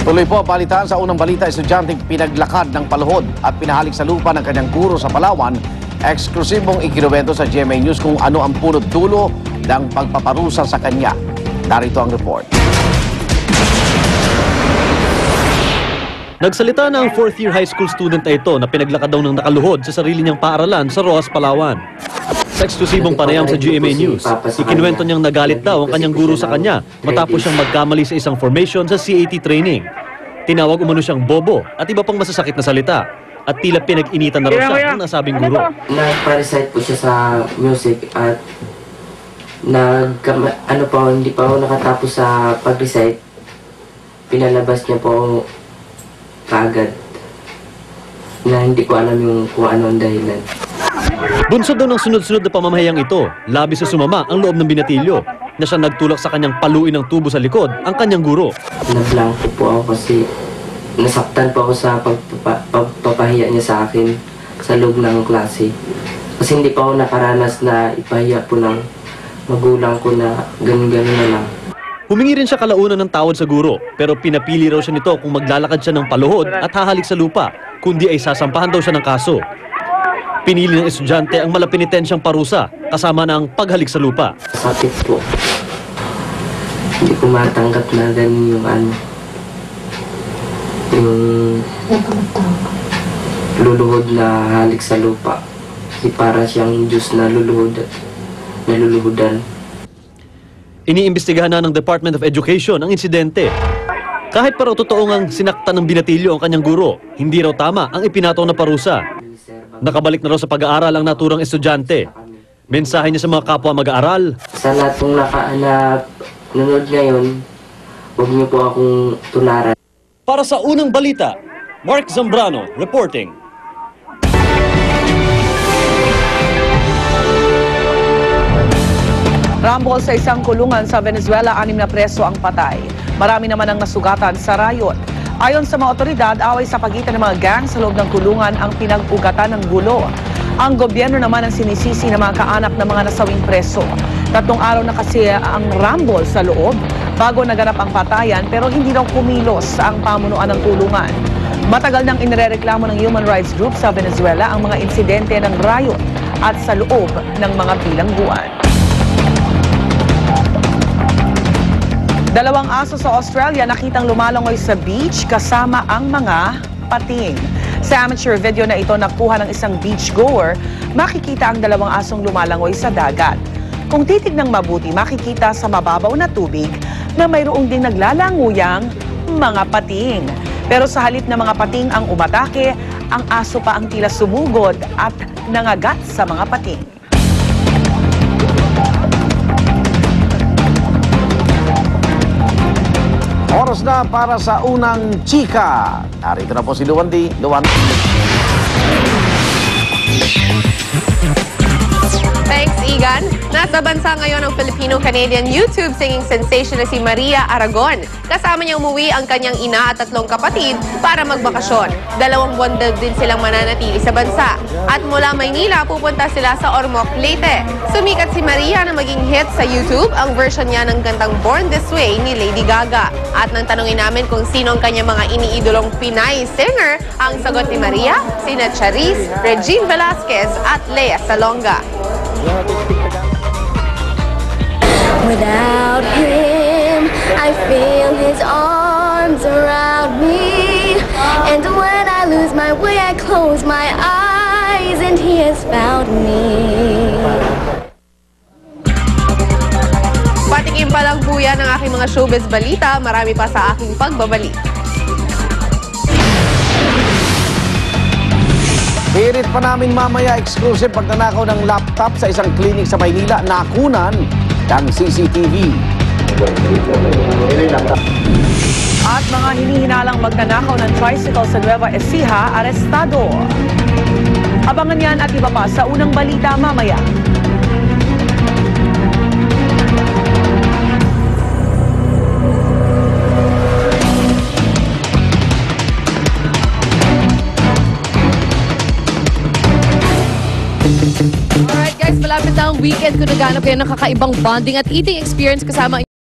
Tuloy po ang balitaan sa unang balita, estudyanteng pinaglakad ng paluhod at pinahalik sa lupa ng kanyang guro sa Palawan. Eksklusibong ikinuwento sa GMA News kung ano ang punot dulo ng pagpaparusa sa kanya. Narito ang report. Nagsalita na ang fourth-year high school student na ito na pinaglakad daw ng nakaluhod sa sarili niyang paaralan sa Roxas, Palawan. Sa eksklusibong panayam sa GMA News, ikinuwento niyang nagalit daw ang kanyang guro sa kanya matapos siyang magkamali sa isang formation sa CAT training. Tinawag umano siyang bobo at iba pang masasakit na salita at tila pinag-initan na raw siya ng nasabing guro. Nag-recite po siya sa music at hindi pa ako nakatapos sa pag-recite. Pinalabas niya po kaagad na hindi ko alam kung ano ang dahilan. Bunsod daw ng sunod-sunod na pamamahayang ito, labis na sumama ang loob ng binatilyo na siya nagtulak sa kanyang paluin ng tubo sa likod ang kanyang guro. Nablangko po ako kasi nasaktan po ako sa pagpapahiya niya sa akin sa loob ng klase. Kasi hindi pa ako nakaranas na ipahiya po ng magulang ko na ganun-ganun na lang. Humingi rin siya kalaunan ng tawad sa guro, pero pinapili raw siya nito kung maglalakad siya ng paluhod at hahalik sa lupa, kundi ay sasampahan daw siya ng kaso. Pinili ng estudyante ang malapinitensyang parusa kasama ng paghalik sa lupa. Sakit po. Hindi ko matanggap na ganun yung luluhod na halik sa lupa. Kasi para siyang Diyos na naluluhodan. Iniimbestigahan na ng Department of Education ang insidente. Kahit para totoo ngang sinaktan ng binatilyo ang kanyang guro, hindi raw tama ang ipinataw na parusa. Nakabalik na raw sa pag-aaral ang naturang estudyante. Mensahe niya sa mga kapwa mag-aaral. Sa lahat ng nanonood ngayon, huwag niyo po akong tularan. Para sa unang balita, Mark Zambrano reporting. Rambol sa isang kulungan sa Venezuela, 6 na preso ang patay. Marami naman ang nasugatan sa rayon. Ayon sa mga otoridad, away sa pagitan ng mga gang sa loob ng kulungan ang pinag-ugatan ng gulo. Ang gobyerno naman ang sinisisi ng mga kaanak ng mga nasawing preso. 3 araw na kasi ang rambol sa loob bago naganap ang patayan, pero hindi raw kumilos ang pamunuan ng kulungan. Matagal nang inirereklamo ng human rights group sa Venezuela ang mga insidente ng rayon at sa loob ng mga bilangguan. 2 aso sa Australia nakitang lumalangoy sa beach kasama ang mga pating. Sa amateur video na ito nakuha ng isang beachgoer, makikita ang 2 asong lumalangoy sa dagat. Kung titignan mabuti, makikita sa mababaw na tubig na mayroong ding naglalanguyang mga pating. Pero sa halip na mga pating ang umatake, ang aso pa ang tila sumugod at nangagat sa mga pating. Oras na para sa unang chika. Narito na po si Luwan. Thanks, Igan. Nasa bansa ngayon ang Filipino-Canadian YouTube singing sensation na si Maria Aragon. Kasama niya umuwi ang kanyang ina at 3 kapatid para magbakasyon. 2 buwan din silang mananatili sa bansa. At mula Maynila, pupunta sila sa Ormoc, Leyte. Sumikat si Maria na maging hit sa YouTube ang version niya ng kantang Born This Way ni Lady Gaga. At nang tanungin namin kung sino ang kanyang mga iniidolong Pinay singer, ang sagot ni Maria, sina Charis, Regine Velasquez at Lea Salonga. Without him, I feel his arms around me. And when I lose my way, I close my eyes and he has found me. Patikim pa lang po yan ang aking mga showbiz balita. Marami pa sa aking pagbabalik. Hirit pa namin mamaya exclusive pagnanakaw ng laptop sa isang klinik sa Maynila. Nakunan ng CCTV. At mga hinihinalang magnanakaw ng tricycle sa Nueva Ecija, arestado. Abangan yan at iba pa sa unang balita mamaya. Alright guys, malapit na ang weekend. Kung naghanap kayo ng kakaibang bonding at eating experience kasama